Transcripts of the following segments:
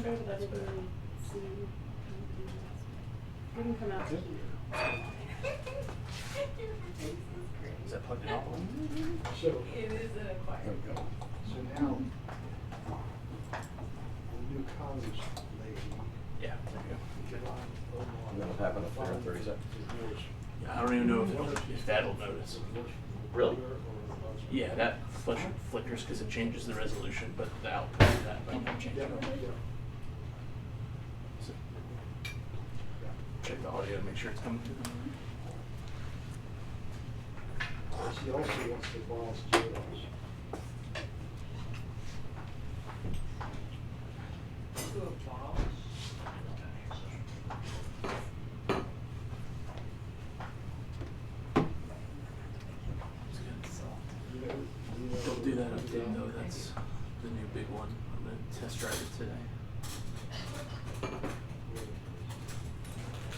David, I didn't really see. You can come out here. Is that plugged in all? So, It is an acquired. There we go. so now, the new college lady, Yeah, there you go. July, Omar. And that'll happen up there in 30 seconds. Yeah, I don't even know if that'll notice. Really? Yeah, that flickers because it changes the resolution, but the output of that might not change. Yeah, it. yeah. So, check the audio to make sure it's coming through. She also wants to abolish jails. To abolish. It's good. You know, Don't do that update though, that's the new big one. I'm gonna test drive it today.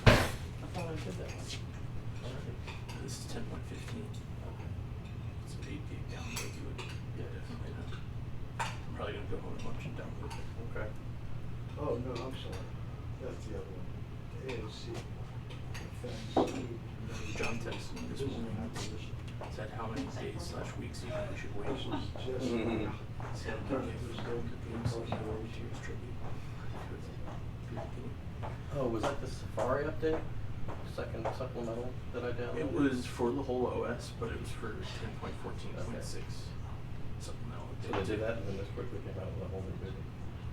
I thought I did that one. This is 10.15. It's an 8 gig download, you would definitely not. I'm probably gonna go home at lunch and download it. Okay. Oh, no, I'm sorry. That's the other one. AOC. Offense. John texted me this morning, said how many days/weeks you think we should wait. This is just. Mhm. Said, okay, there's no games, so here's tribute. Oh, was that the Safari update? Second supplemental that I downloaded? It was for the whole OS, but it was for 10.14.6 supplemental. So they did that and then this quickly came out with a whole new version.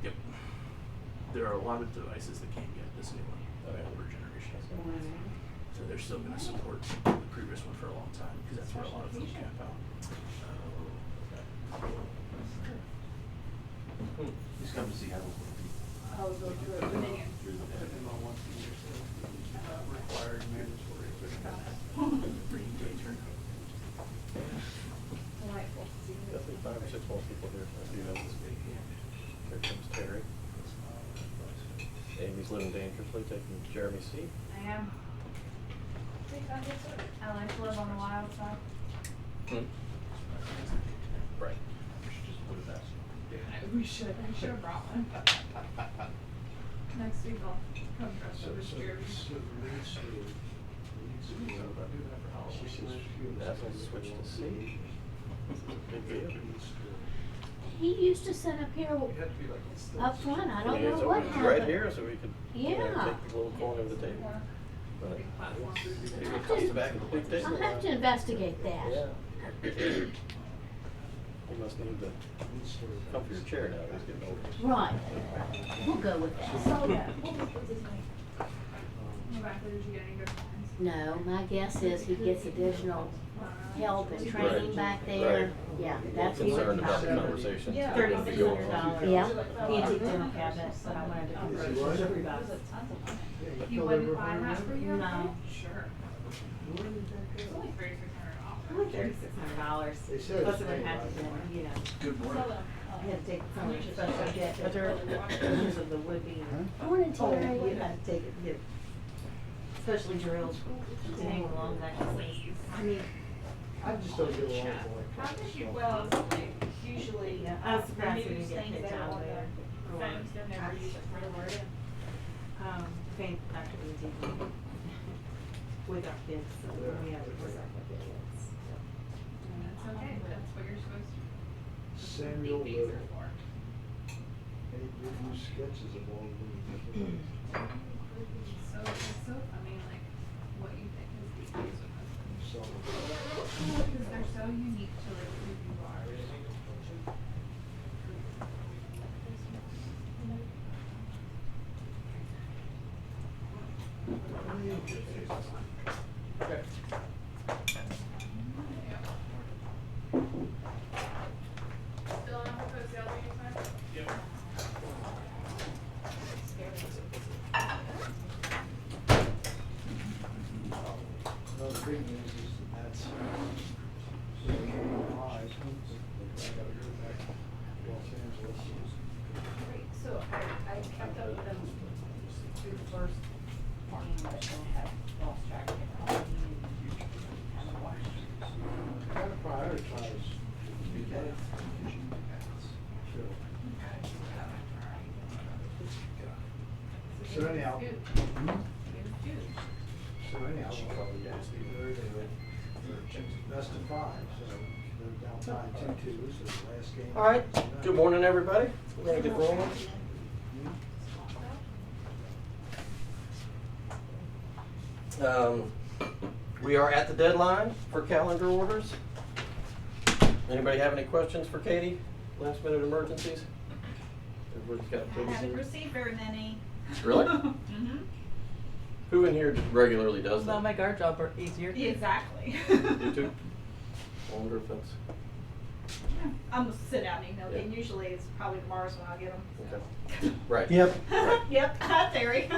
Yep. There are a lot of devices that can't get this new one, Oh, yeah. older generation. Mm-hmm. So they're still going to support the previous one for a long time because that's where a lot of them cap out. He's come to see how it will be. I'll go through it. Through the FML once a year, so required mandatory re-engagement. Delightful to see you. Definitely 5 or 6 more people here. I see them. Here comes Terry. Amy's living dangerously, taking Jeremy's seat. I am. I like to live on the wild side. Right. We should have brought one. Next week I'll come dressed So, up as so, Jeremy. so Reed Street. Reed Street. That's when switch to C. Big deal. Reed Street. He used to sit up here We had to be like, it's the- up front. I I don't mean, know it's what always happened. right here, so we could Yeah. take the little corner of the table. But Big platform. maybe it comes back at the big table. I'll have to investigate that. Yeah. You must need the Reed Street. comfier chair now, he's getting older. Right. We'll go with that. So, yeah. Rebecca, did you get any good finds? No, my guess is he gets additional help and training Right. back there. Right. Yeah, that's what Concerned we're about the talking conversation. Yeah. $3,600 Yeah. antique dental cabinet that I wanted to convert to $3. Yeah, You killed wouldn't every buy hundred. that for you? No. Sure. Where did that It's go? only $3,600. Only $3,600. They said Plus it's it would made have to by- be, you know, Good So, work. I had to take some special jet because of the wood being Morning, cold. Terry. You had to take it, get specially drilled to hang along that. I mean, I just don't get along with like. How did you, well, usually, yeah, I was surprised we news didn't get things picked that out want there. the phones, they'll never use it for the word. faint after the TV with our kids, so we have to work with the kids. That's okay, that's what you're supposed to. Samuel These are Little. for. Any review sketches of all the different. So, it's so funny, like, what you think is the easiest with them. So, Because they're so unique to like who you are. Still on for post sale anytime? Yep. no, the big news is that that's. So, I gotta go back to Los Angeles. Great, so I kept up with them through the first part, but I have lost track of it. Haven't watched. Gotta prioritize. Sure. So anyhow, Scoot. hmm? Scoot. So anyhow, they're best of 5, so they're down by 2-2, so the last game. All right, good morning, everybody. We're gonna get rolling. We are at the deadline for calendar orders. Anybody have any questions for Katie? Last minute emergencies? Everybody's got I haven't things. received very many. Really? Mm-hmm. Who in here regularly does That'll that? make our job easier. Exactly. You too? I wonder if that's, I'm gonna sit down and email Yeah. and usually it's probably tomorrow's when I'll get them. okay. Right. Yep. Right. Yep, hi Terry.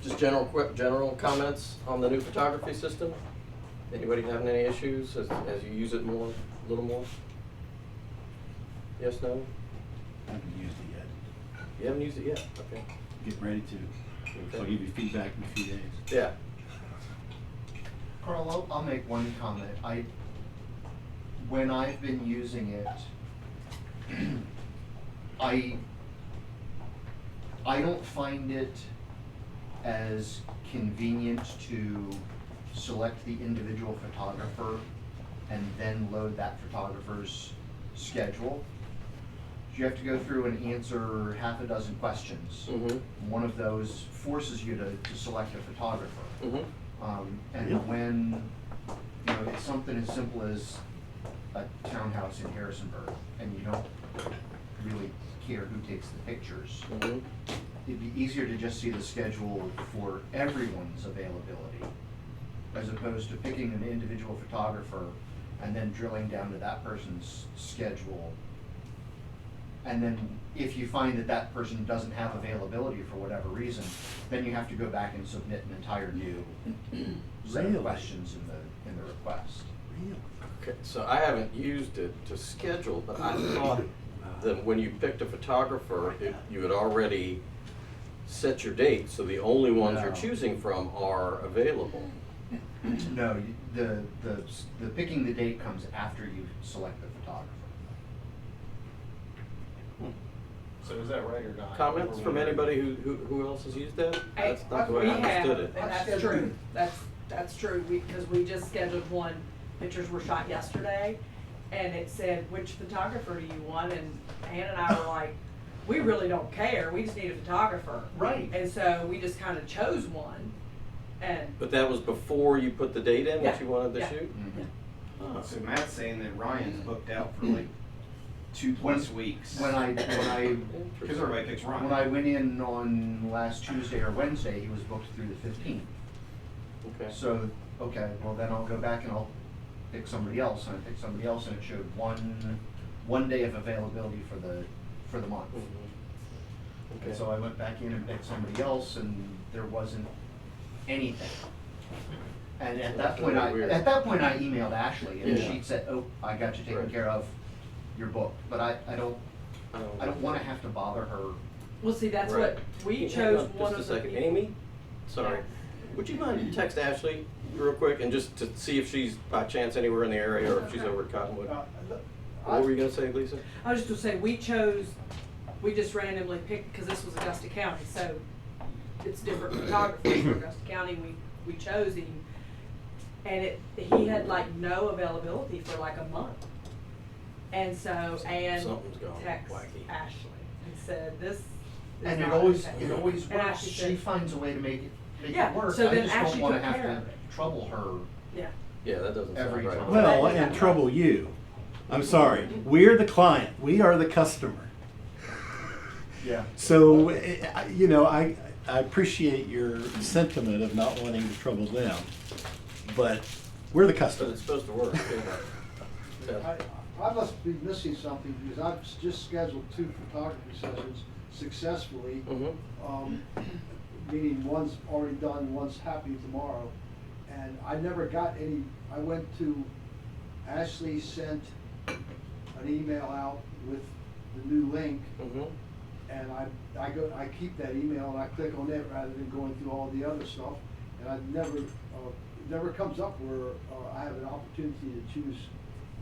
Just general comments on the new photography system? Anybody having any issues as you use it more, a little more? Yes, no? I haven't used it yet. You haven't used it yet? Okay. Getting ready to. So I'll give you feedback in a few days. Yeah. Carl, I'll make one comment. When I've been using it, I don't find it as convenient to select the individual photographer and then load that photographer's schedule. You have to go through and answer half a dozen questions. Mm-hmm. One of those forces you to select a photographer. Mm-hmm. And Really? when, it's something as simple as a townhouse in Harrisonburg, and you don't really care who takes the pictures, Mm-hmm. it'd be easier to just see the schedule for everyone's availability, as opposed to picking an individual photographer and then drilling down to that person's schedule. And then if you find that that person doesn't have availability for whatever reason, then you have to go back and submit an entire new set of Really? questions in the request. Really? Okay, so I haven't used it to schedule, but I thought that when you picked a photographer, you had already set your date, so the only ones you're No. choosing from are available. No, the picking the date comes after you select the photographer. So is that right or not? Comments from anybody who else has used that? That's not the way We I understood have, it. and that's true, that's true, because we just scheduled one, pictures were shot yesterday, and it said, which photographer do you want, and Ann and I were like, we really don't care, we just need a photographer. Right. And so we just kinda chose one, and, But that was before you put the date in that Yeah, you wanted to yeah. shoot? Oh. So Matt's saying that Ryan's booked out for like 2+ weeks. When I Because everybody picks Ryan. when I went in on last Tuesday or Wednesday, he was booked through the 15th. Okay. So, okay, well then I'll go back and I'll pick somebody else, and I picked somebody else, and it showed one day of availability for the month. Mhm. And Okay. so I went back in and picked somebody else, and there wasn't anything. And at that point, I emailed Ashley, and Yeah. she said, "Oh, I got you taken Right. care of. You're booked." But I don't want to have to bother her. well, see, that's Right. what, we Hang chose on one of the. Just a second, Amy, sorry, would you mind text Ashley real quick and just to see if she's by chance anywhere in the area or if she's over at Cottonwood? What were you gonna say, Lisa? I was just gonna say, we just randomly picked, because this was Augusta County, so it's different photographers for Augusta County, we chose him. And he had like no availability for like a month. And so Ann Something's gone texted wacky. Ashley and said, this is And not it always okay. works. And Ashley She said, finds a way to make Yeah, it work. so I then just don't Ashley want to took have care to of it. trouble her. yeah. Yeah, that doesn't sound Every right. time. Well, and trouble you. I'm sorry. We're the client. We are the customer. Yeah. So, I appreciate your sentiment of not wanting to trouble them, but we're the But customer. it's supposed to work, yeah. I must be missing something, because I've just scheduled 2 photography sessions successfully. Mm-hmm. Meaning one's already done, one's happening tomorrow. And I never got any, I went to, Ashley sent an email out with the new link, Mm-hmm. and I keep that email and I click on it rather than going through all the other stuff. And it never comes up where I have an opportunity to choose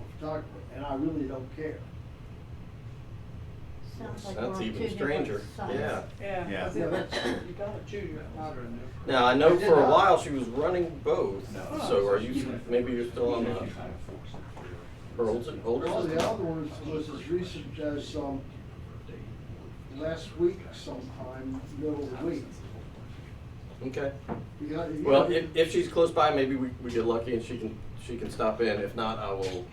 a photographer, and I really don't care. Sounds like That's we're on even two different stranger. sides. Yeah. Yeah. Yeah. You gotta choose your photographer. Now, I know for a while she was running both, No. so are you, maybe you're still on the, her old Well, system? the other one was as recent as, last week sometime, middle of the week. Okay. You Well, know, if she's close by, maybe we get lucky and she can stop in. If not, I will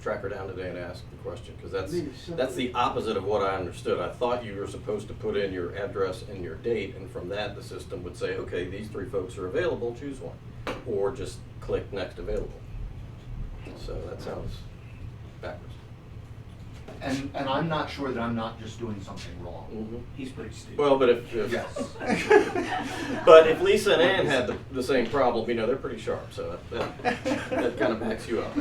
track her down today and ask the question, because that's the opposite of what I understood. I thought you were supposed to put in your address and your date, and from that, the system would say, okay, these 3 folks are available, choose one. Or just click next available. So that sounds backwards. And I'm not sure that I'm not just doing something wrong. Mhm. He's pretty stupid. Well, but if Yes. but if Lisa and Ann had the same problem, you know, they're pretty sharp, so that kind of backs you up.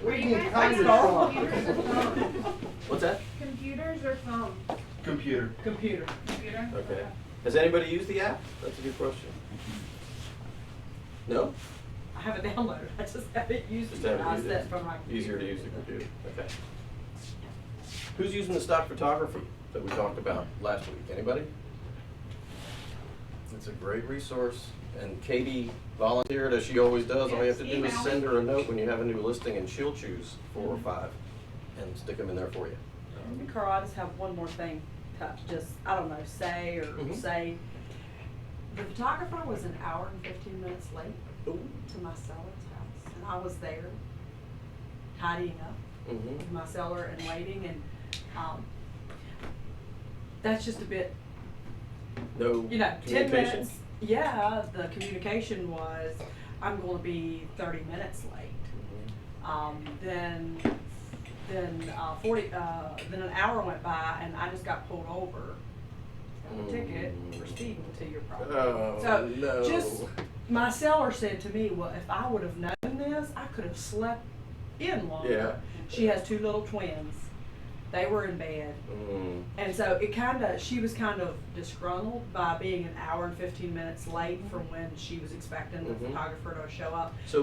Were you guys Kind of on sharp. computers or phone? What's that? Computers or phone? Computer. Computer. Computer? Okay. Has anybody used the app? That's a good question. No? I have it downloaded, I just haven't used Just it. haven't I used set it. from my computer. Easier to use the computer. Okay. Who's using the stock photography that we talked about last week? Anybody? It's a great resource, and Katie volunteered as she always does. All you have to do is Yes, send her a note when you have a new listing, and she'll choose 4 or 5 and stick them in there for you. And Carl, I just have one more thing to just, I don't know, say or Mhm. say. The photographer was an hour and 15 minutes late Ooh. to my seller's house, and I was there tidying up Mm-hmm. my cellar and waiting, and that's just a bit, No you know, 10 communication? minutes. Yeah, the communication was, I'm gonna be 30 minutes late. Then 40, then an hour went by and I just got pulled over. Got a ticket for speeding to your property. Oh, So, no. just, my seller said to me, well, if I would have known this, I could have slept in longer. Yeah. She has 2 little twins. They were in bed. Mm. And so she was kind of disgruntled by being an hour and 15 minutes late from when she was expecting the Mhm. photographer to show up. So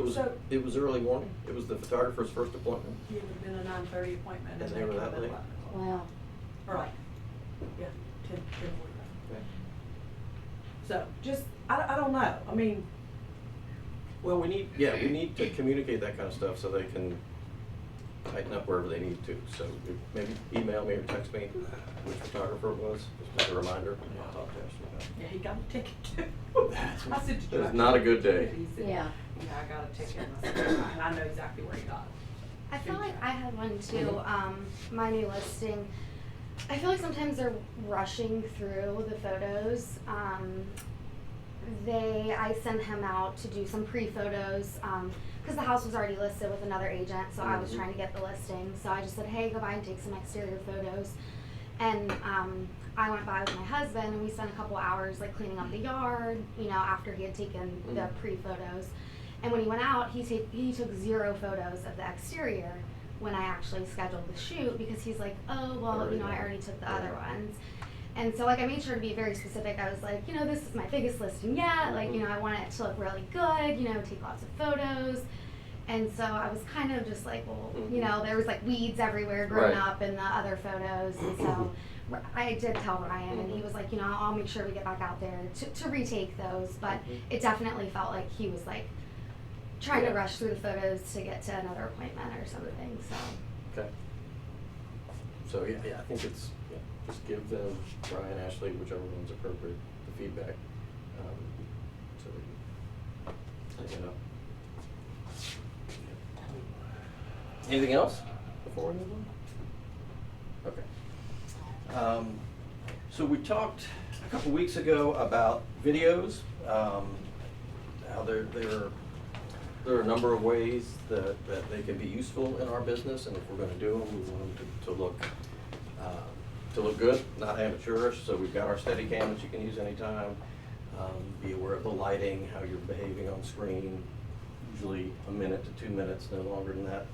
it was early morning? It was the photographer's first appointment? It would have been a 9:30 appointment. And they were came that at late? 11 o'clock. Wow. Or like, yeah, 10:45. Okay. So just, I don't know. I mean, Well, we need to communicate that kind of stuff so they can tighten up wherever they need to. So maybe email me or text me which photographer it was, just as a reminder. And I'll talk to Ashley about it. yeah, he got a ticket too. I said, did you That's not a good day. He said, Yeah. Yeah, I got a ticket. And I said, and I know exactly where he got it. I feel like I had one too, my new listing. I feel like sometimes they're rushing through the photos. I sent him out to do some pre-photos, cause the house was already listed with another agent, so I was trying to get the listing. So I just said, hey, go by and take some exterior photos. And, I went by with my husband and we spent a couple hours like cleaning up the yard, you know, after he had taken the pre-photos. And when he went out, he took 0 photos of the exterior when I actually scheduled the shoot, because he's like, oh, well, you know, I already took the other ones. And so like I made sure to be very specific. I was like, you know, this is my biggest listing yet. Like, you know, I want it to look really good, you know, take lots of photos. And so I was kind of just like, well, you know, there was like weeds everywhere growing Right. up in the other photos. And so I did tell Ryan, and he was like, you know, I'll make sure we get back out there to retake those. But it definitely felt like he was like trying to rush through the photos to get to another appointment or something. So Okay. So yeah, I think it's, just give them, Brian, Ashley, whichever one's appropriate, the feedback. So they can, Anything else before we move on? Okay. So we talked a couple weeks ago about videos, how there are a number of ways that they can be useful in our business, and if we're gonna do them, we want them to look good, not amateurish. So we've got our Steadicam that you can use anytime. Be aware of the lighting, how you're behaving on screen, usually a minute to 2 minutes, no longer than that.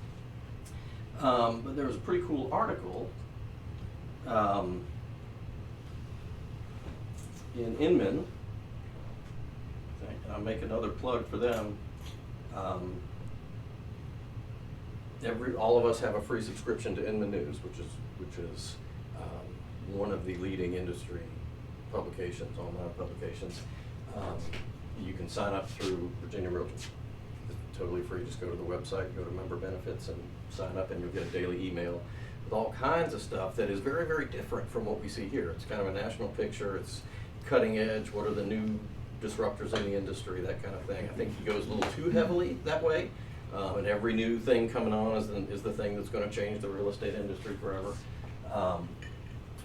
But there was a pretty cool article in Inman, and I'll make another plug for them. all of us have a free subscription to Inman News, which is one of the leading industry publications, online publications. You can sign up through Virginia Realtors. It's totally free. Just go to the website, go to member benefits, and sign up, and you'll get a daily email with all kinds of stuff that is very, very different from what we see here. It's kind of a national picture. It's cutting edge. What are the new disruptors in the industry? That kind of thing. I think he goes a little too heavily that way. And every new thing coming on is the thing that's going to change the real estate industry forever.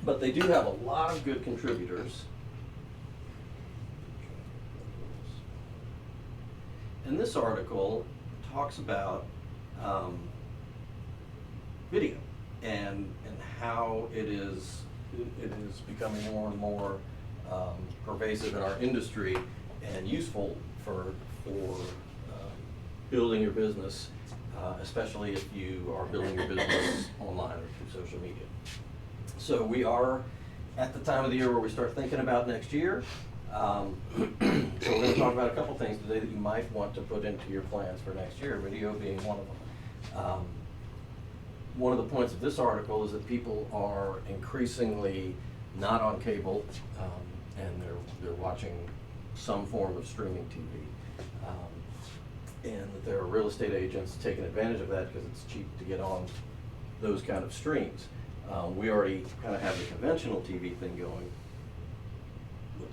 But they do have a lot of good contributors. And this article talks about video and how it is becoming more and more pervasive in our industry and useful for building your business, especially if you are building your business online or through social media. So we are at the time of the year where we start thinking about next year. So we're going to talk about a couple things today that you might want to put into your plans for next year, video being one of them. One of the points of this article is that people are increasingly not on cable, and they're watching some form of streaming TV. And that there are real estate agents taking advantage of that because it's cheap to get on those kind of streams. We already kind of have the conventional TV thing going, but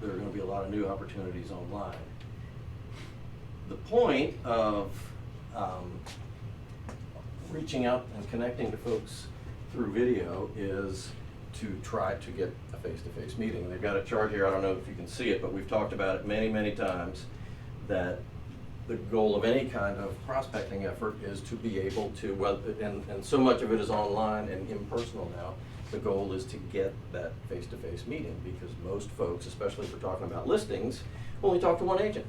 there are going to be a lot of new opportunities online. The point of reaching out and connecting to folks through video is to try to get a face-to-face meeting. They've got a chart here, I don't know if you can see it, but we've talked about it many, many times, that the goal of any kind of prospecting effort is to be able to, well, and so much of it is online and impersonal now, the goal is to get that face-to-face meeting, because most folks, especially if we're talking about listings, only talk to one agent.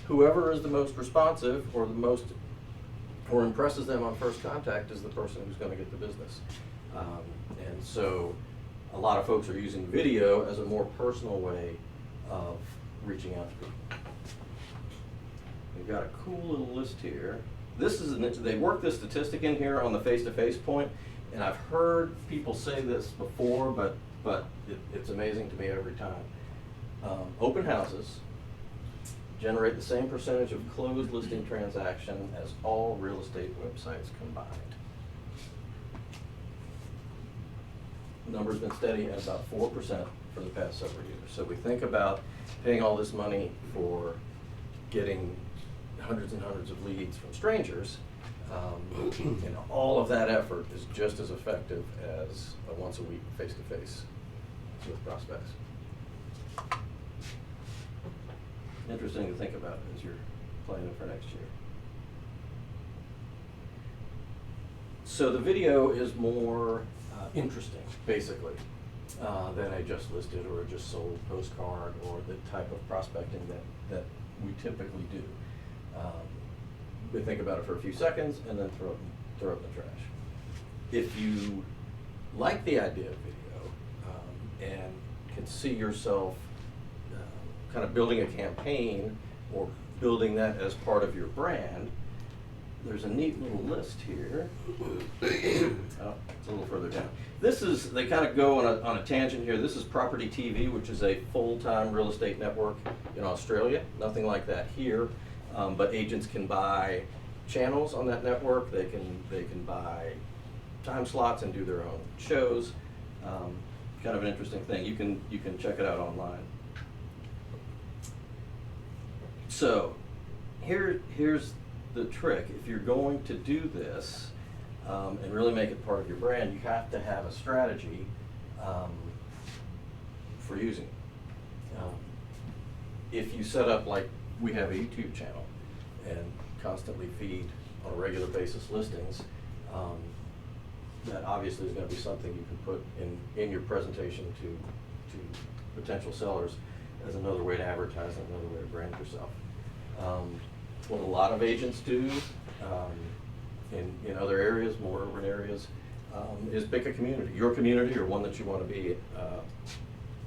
Whoever is the most responsive or impresses them on first contact is the person who's going to get the business. And so a lot of folks are using video as a more personal way of reaching out to people. We've got a cool little list here. They work this statistic in here on the face-to-face point, and I've heard people say this before, but it's amazing to me every time. Open houses generate the same percentage of closed listing transaction as all real estate websites combined. The number's been steady at about 4% for the past several years. So we think about paying all this money for getting hundreds and hundreds of leads from strangers, and all of that effort is just as effective as a once-a-week face-to-face with prospects. Interesting to think about as you're planning for next year. So the video is more interesting, basically, than a just listed or a just sold postcard or the type of prospecting that we typically do. We think about it for a few seconds and then throw it in the trash. If you like the idea of video and can see yourself kind of building a campaign or building that as part of your brand, there's a neat little list here. Oh, it's a little further down. They kind of go on a tangent here. This is Property TV, which is a full-time real estate network in Australia. Nothing like that here. But agents can buy channels on that network. They can buy time slots and do their own shows. Kind of an interesting thing. You can check it out online. So here's the trick. If you're going to do this and really make it part of your brand, you have to have a strategy for using it. If you set up, like we have a YouTube channel and constantly feed on a regular basis listings, that obviously is going to be something you can put in your presentation to potential sellers as another way to advertise and another way to brand yourself. What a lot of agents do in other areas, more urban areas, is pick a community, your community, or one that you want to be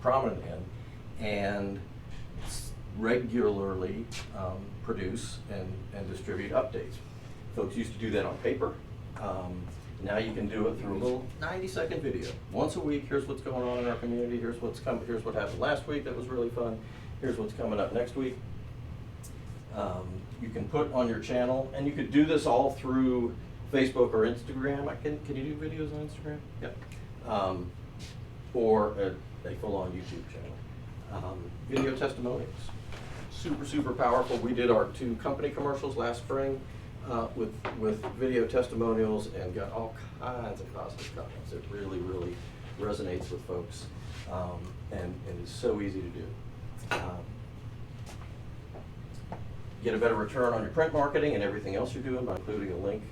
prominent in, and regularly produce and distribute updates. Folks used to do that on paper. Now you can do it through a little 90-second video. Once a week, here's what's going on in our community, here's what happened last week that was really fun, here's what's coming up next week. You can put on your channel, and you could do this all through Facebook or Instagram. Can you do videos on Instagram? Yep. Or a full-on YouTube channel. Video testimonials, super powerful. We did our 2 company commercials last spring with video testimonials and got all kinds of positive comments. It really resonates with folks, and is so easy to do. Get a better return on your print marketing and everything else you're doing by including a link,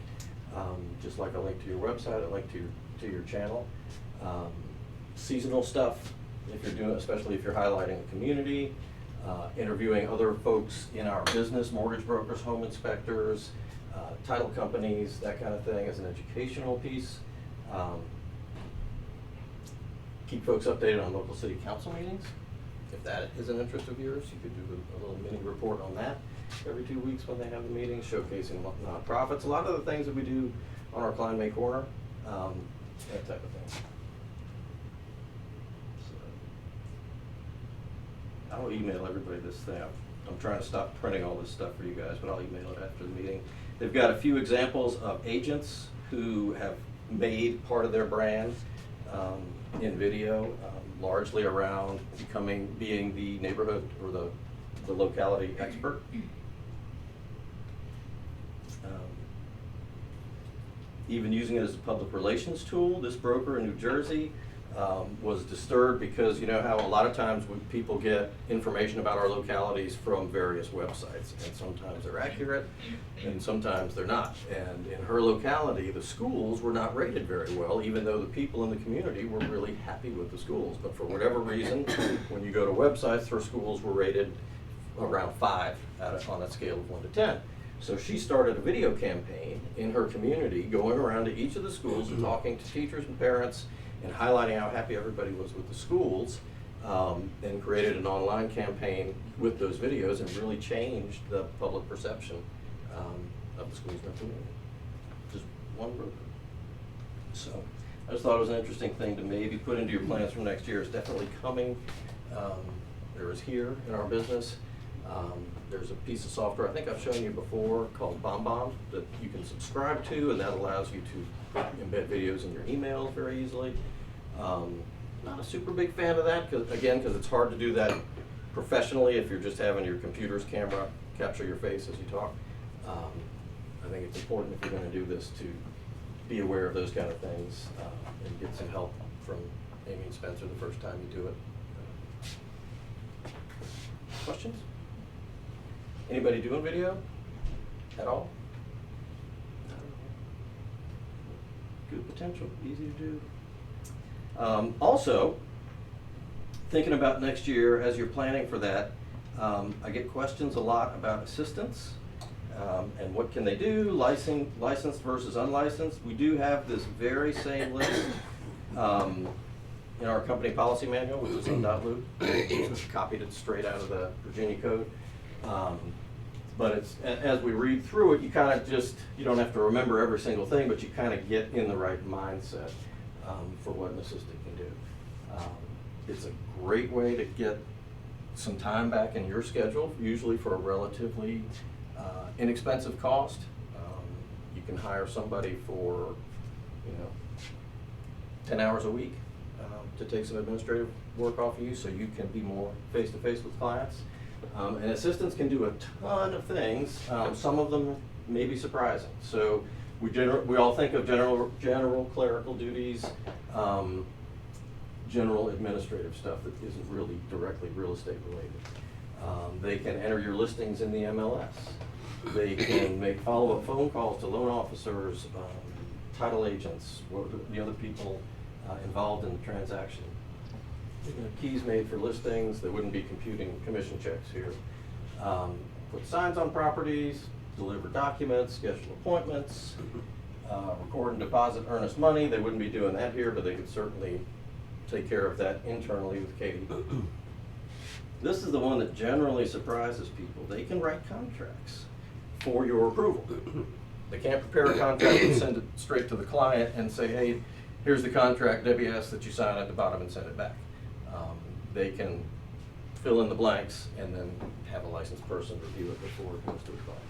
just like a link to your website, a link to your channel. Seasonal stuff, if you're doing, especially if you're highlighting a community, interviewing other folks in our business, mortgage brokers, home inspectors, title companies, that kind of thing as an educational piece. Keep folks updated on local city council meetings. If that is an interest of yours, you could do a little mini report on that every 2 weeks when they have the meetings, showcasing nonprofits. A lot of the things that we do on our Klein May Corner, that type of thing. So, I'll email everybody this thing. I'm trying to stop printing all this stuff for you guys, but I'll email it after the meeting. They've got a few examples of agents who have made part of their brand in video, largely around being the neighborhood or the locality expert. Even using it as a public relations tool. This broker in New Jersey was disturbed because you know how a lot of times when people get information about our localities from various websites, and sometimes they're accurate and sometimes they're not. And in her locality, the schools were not rated very well, even though the people in the community were really happy with the schools. But for whatever reason, when you go to websites, her schools were rated around 5 on a scale of 1 to 10. So she started a video campaign in her community, going around to each of the schools and talking to teachers and parents and highlighting how happy everybody was with the schools, and created an online campaign with those videos and really changed the public perception of the schools in our community. Just one broker. So I just thought it was an interesting thing to maybe put into your plans for next year. It's definitely coming. There is here in our business. There's a piece of software I think I've shown you before called BombBomb that you can subscribe to, and that allows you to embed videos in your emails very easily. Not a super big fan of that because it's hard to do that professionally if you're just having your computer's camera capture your face as you talk. I think it's important if you're going to do this to be aware of those kind of things and get some help from Amy and Spencer the first time you do it. Questions? Anybody doing video at all? Good potential, easy to do. Also, thinking about next year as you're planning for that, I get questions a lot about assistants and what can they do, licensed versus unlicensed. We do have this very same list in our company policy manual, which is in .loop. Copied it straight out of the Virginia code. But it's, as we read through it, you kind of you don't have to remember every single thing, but you kind of get in the right mindset for what an assistant can do. It's a great way to get some time back in your schedule, usually for a relatively inexpensive cost. You can hire somebody for, 10 hours a week to take some administrative work off of you so you can be more face-to-face with clients. And assistants can do a ton of things. Some of them may be surprising. So we all think of general clerical duties, general administrative stuff that isn't really directly real estate related. They can enter your listings in the MLS. They can make follow-up phone calls to loan officers, title agents, the other people involved in the transaction. Keys made for listings. They wouldn't be computing commission checks here. Put signs on properties, deliver documents, schedule appointments, record and deposit earnest money. They wouldn't be doing that here, but they could certainly take care of that internally with Katie. This is the one that generally surprises people. They can write contracts for your approval. They can't prepare a contract and send it straight to the client and say, hey, here's the contract, Debbie asks that you sign at the bottom and send it back. They can fill in the blanks and then have a licensed person review it before it goes to the client.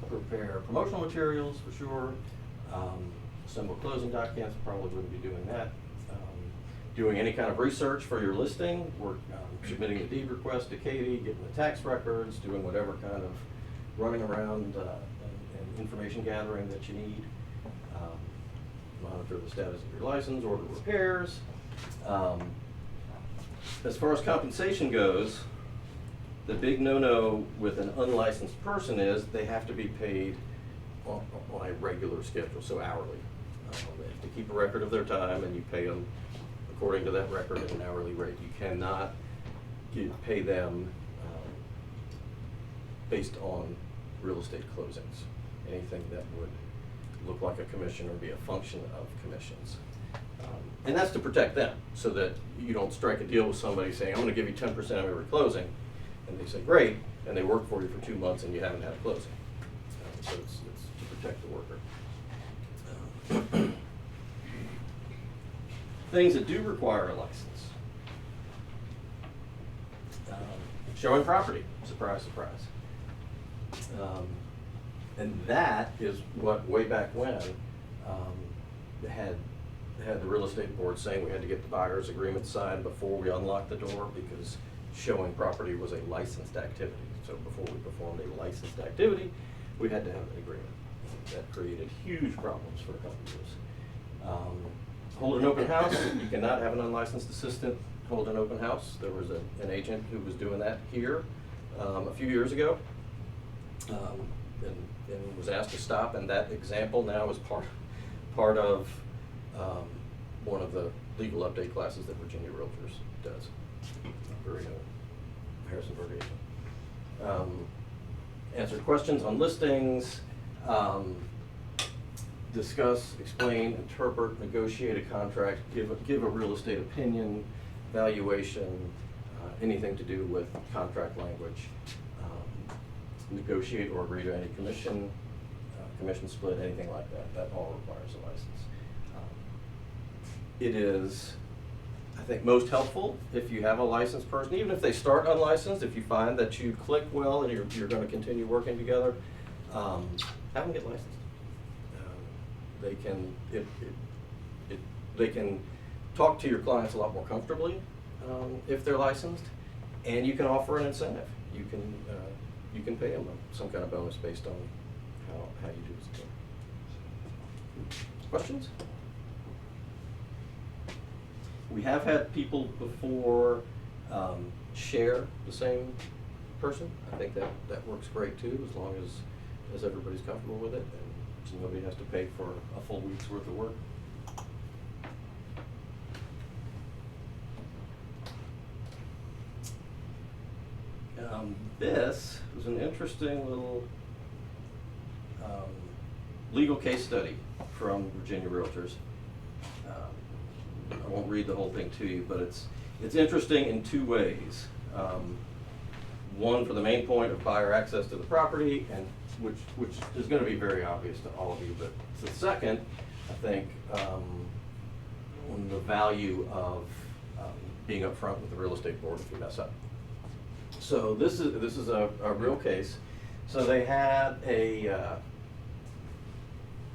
Prepare promotional materials for sure. Assemble closing documents, probably wouldn't be doing that. Doing any kind of research for your listing, submitting the deed request to Katie, getting the tax records, doing whatever kind of running around and information gathering that you need. Monitor the status of your license, order repairs. As far as compensation goes, the big no-no with an unlicensed person is they have to be paid on a regular schedule, so hourly. They have to keep a record of their time and you pay them according to that record at an hourly rate. You cannot pay them based on real estate closings, anything that would look like a commission or be a function of commissions. And that's to protect them, so that you don't strike a deal with somebody saying, I'm gonna give you 10% of every closing, and they say, great, and they work for you for 2 months and you haven't had a closing. So it's to protect the worker. Things that do require a license. Showing property, surprise, surprise. And that is what, way back when, had the real estate board saying we had to get the buyer's agreement signed before we unlocked the door, because showing property was a licensed activity. So before we performed a licensed activity, we had to have an agreement. That created huge problems for a couple of years. Hold an open house, you cannot have an unlicensed assistant hold an open house. There was an agent who was doing that here a few years ago, and was asked to stop, and that example now is part of one of the legal update classes that Virginia Realtors does. Very Harrisonburg agent. Answer questions on listings, discuss, explain, interpret, negotiate a contract, give a real estate opinion, valuation, anything to do with contract language, negotiate or agree to any commission split, anything like that. That all requires a license. It is, I think, most helpful if you have a licensed person, even if they start unlicensed, if you find that you click well and you're going to continue working together, have them get licensed. They can talk to your clients a lot more comfortably if they're licensed, and you can offer an incentive. You can pay them some kind of bonus based on how you do this. Questions? We have had people before share the same person. I think that works great too, as long as everybody's comfortable with it, and so nobody has to pay for a full week's worth of work. This was an interesting little legal case study from Virginia Realtors. I won't read the whole thing to you, but it's interesting in two ways. One, for the main point of buyer access to the property, and which is going to be very obvious to all of you, but the second, I think, on the value of being upfront with the real estate board if you mess up. So this is a real case. So they had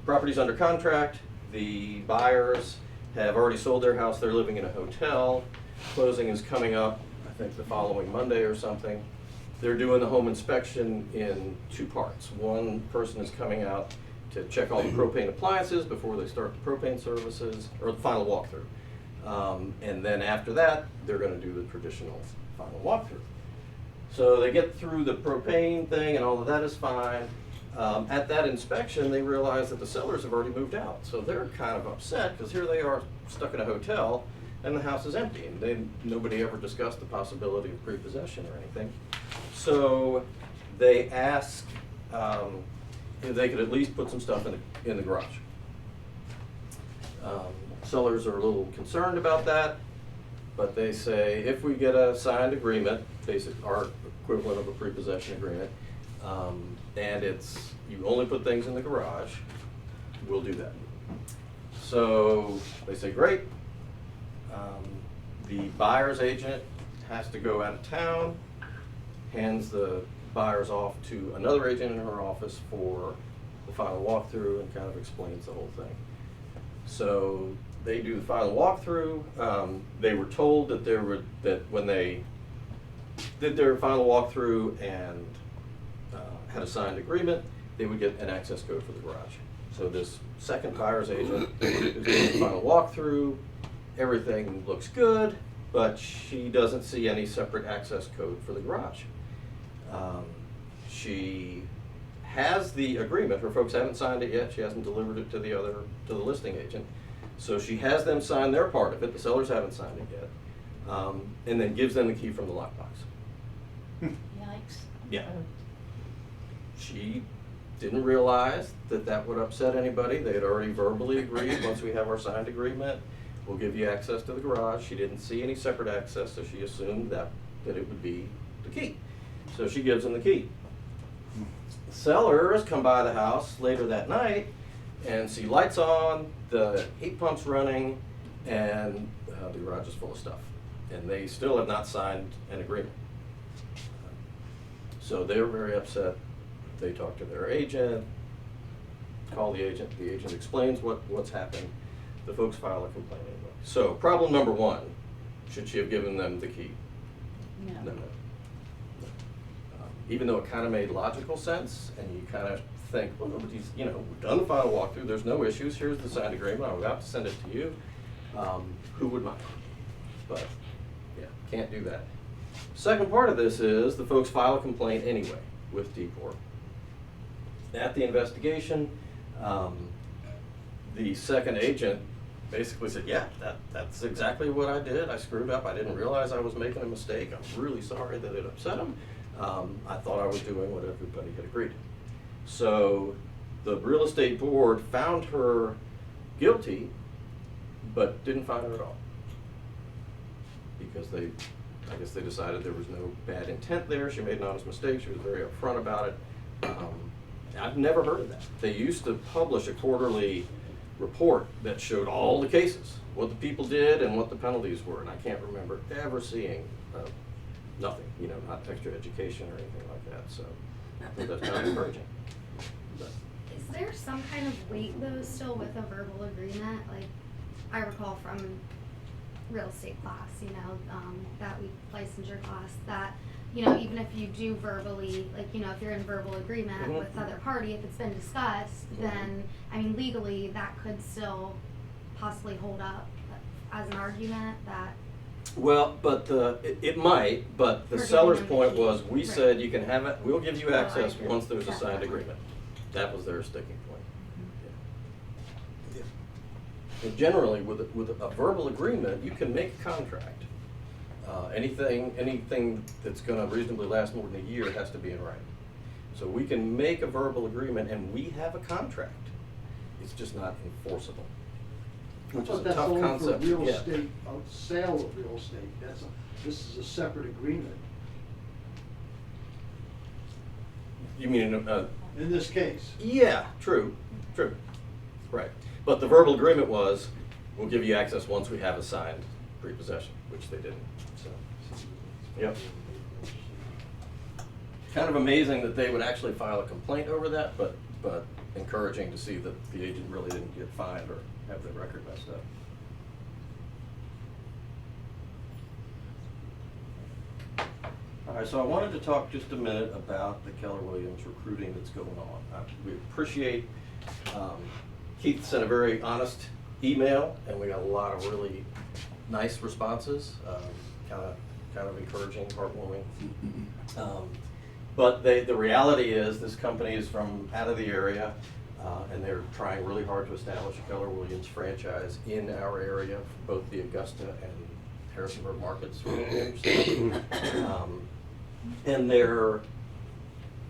properties under contract. The buyers have already sold their house. They're living in a hotel. Closing is coming up, I think, the following Monday or something. They're doing the home inspection in two parts. One person is coming out to check all the propane appliances before they start the propane services, or the final walkthrough. And then after that, they're going to do the traditional final walkthrough. So they get through the propane thing and all of that is fine. At that inspection, they realize that the sellers have already moved out. So they're kind of upset because here they are stuck in a hotel and the house is empty. And nobody ever discussed the possibility of prepossession or anything. So they ask if they could at least put some stuff in the garage. Sellers are a little concerned about that, but they say if we get a signed agreement, basically our equivalent of a prepossession agreement, and it's, you only put things in the garage, we'll do that. So they say, great. The buyer's agent has to go out of town, hands the buyers off to another agent in her office for the final walkthrough, and kind of explains the whole thing. So they do the final walkthrough. They were told that when they did their final walkthrough and had a signed agreement, they would get an access code for the garage. So this second buyer's agent is doing the final walkthrough. Everything looks good, but she doesn't see any separate access code for the garage. She has the agreement. Her folks haven't signed it yet. She hasn't delivered it to the listing agent. So she has them sign their part of it. The sellers haven't signed it yet, and then gives them the key from the lockbox. Yikes. Yeah. She didn't realize that that would upset anybody. They had already verbally agreed, once we have our signed agreement, we'll give you access to the garage. She didn't see any separate access, so she assumed that it would be the key. So she gives them the key. Sellers come by the house later that night and see lights on, the heat pump's running, and the garage is full of stuff. And they still have not signed an agreement. So they're very upset. They talk to their agent, call the agent explains what's happened. The folks file a complaint anyway. So problem number one, should she have given them the key? No. No. Even though it kind of made logical sense, and you kind of think, well, nobody's, we've done the final walkthrough, there's no issues, here's the signed agreement, I'm about to send it to you. Who would mind? But, yeah, can't do that. Second part of this is the folks file a complaint anyway with D-Corp. At the investigation, the second agent basically said, yeah, that's exactly what I did. I screwed up. I didn't realize I was making a mistake. I'm really sorry that it upset him. I thought I was doing what everybody had agreed. So the real estate board found her guilty, but didn't find her at all. Because I guess they decided there was no bad intent there. She made an honest mistake. She was very upfront about it. I've never heard of that. They used to publish a quarterly report that showed all the cases, what the people did and what the penalties were, and I can't remember ever seeing nothing, not extra education or anything like that, so I think that's kind of encouraging. But, Is there some kind of weight though still with a verbal agreement? Like, I recall from real estate class, that week licensure class, that, even if you do verbally, if you're in verbal agreement Mhm. with the other party, if it's been discussed, Mhm. then, legally, that could still possibly hold up as an argument that. well, but it might, but the For seller's giving them point the key. was, we Right. said you can have it, we'll give you Oh, I access agree. once there's a signed Definitely. agreement. That was their sticking point. Yeah. And generally, with a verbal agreement, you can make a contract. Anything that's gonna reasonably last more than a year has to be in writing. So we can make a verbal agreement and we have a contract. It's just not enforceable, which is a That's tough only concept for to real get. estate, sale of real estate, this is a separate agreement, You mean, in this case. yeah, true, right. But the verbal agreement was, we'll give you access once we have a signed prepossession, which they didn't, so. Yep. Kind of amazing that they would actually file a complaint over that, but encouraging to see that the agent really didn't get fined or have their record messed up. All right, so I wanted to talk just a minute about the Keller Williams recruiting that's going on. We appreciate, Keith sent a very honest email, and we got a lot of really nice responses, kind of encouraging, heartwarming. But the reality is, this company is from out of the area, and they're trying really hard to establish a Keller Williams franchise in our area, both the Augusta and Harrisonburg markets. And their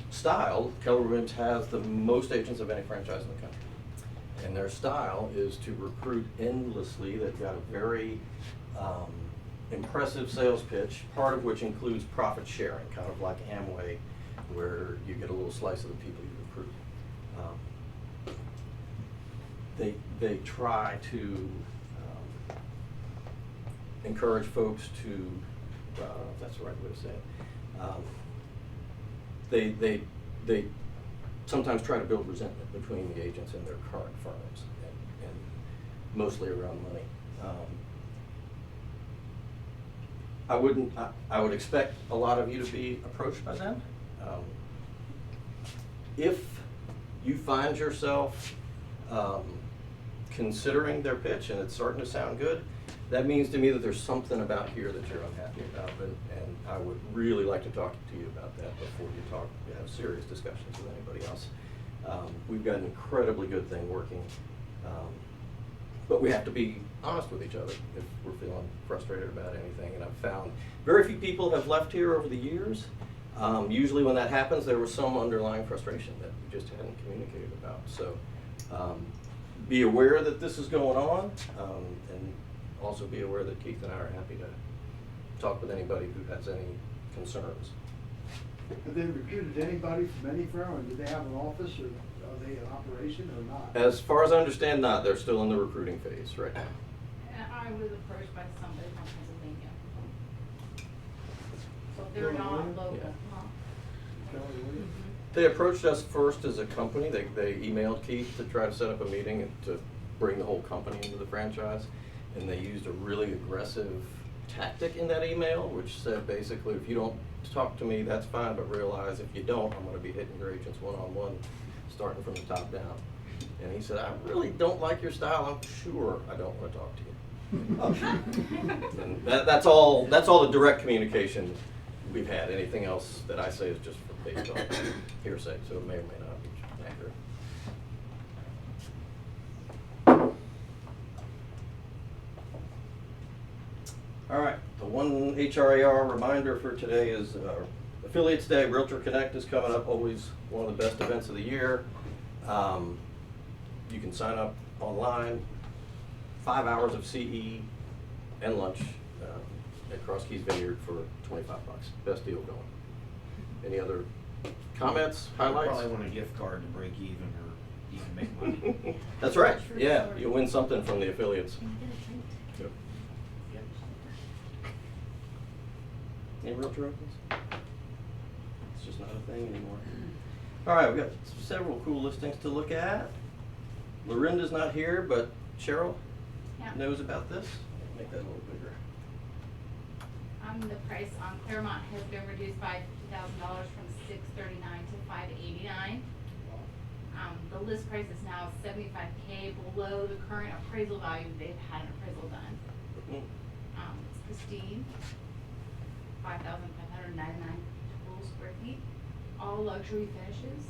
style, Keller Williams has the most agents of any franchise in the country. And their style is to recruit endlessly. They've got a very impressive sales pitch, part of which includes profit sharing, kind of like Amway where you get a little slice of the people you recruit. They try to encourage folks to, if that's the right way to say it. They sometimes try to build resentment between the agents and their current firms, and mostly around money. I would expect a lot of you to be approached by them. If you find yourself considering their pitch and it's starting to sound good, that means to me that there's something about here that you're unhappy about, and I would really like to talk to you about that before you have serious discussions with anybody else. We've got an incredibly good thing working, but we have to be honest with each other if we're feeling frustrated about anything. And I've found very few people have left here over the years. Usually when that happens, there was some underlying frustration that we just hadn't communicated about. So be aware that this is going on, and also be aware that Keith and I are happy to talk with anybody who has any concerns. Have they recruited anybody from any firm, or do they have an office, or are they in operation or not? As far as I understand, not. They're still in the recruiting phase right now. And I was approached by somebody from Pennsylvania. So they're not local, Yeah. huh? Kelly Williams? They approached us first as a company. They emailed Keith to try to set up a meeting and to bring the whole company into the franchise. And they used a really aggressive tactic in that email, which said basically, if you don't talk to me, that's fine, but realize if you don't, I'm gonna be hitting your agents one-on-one, starting from the top down. And he said, I really don't like your style. I'm sure I don't wanna talk to you. And that's all the direct communication we've had. Anything else that I say is just based on hearsay, so it may or may not be accurate. All right, the one HRAR reminder for today is Affiliates Day. Realtor Connect is coming up, always one of the best events of the year. You can sign up online, 5 hours of CE and lunch at Cross Keys Vineyard for $25. Best deal going. Any other comments, highlights? Probably want a gift card to break even or even make money. That's right, yeah, you'll win something from the affiliates. Yep. Any realtor opens? It's just not a thing anymore. All right, we've got several cool listings to look at. Lorinda's not here, but Cheryl Yeah. knows about this. Make that a little bigger. The price on Claremont has been reduced by $50,000 from $639 to $589. The list price is now $75K below the current appraisal value. They've had an appraisal done. It's pristine, 5,599 total square feet, all luxury finishes,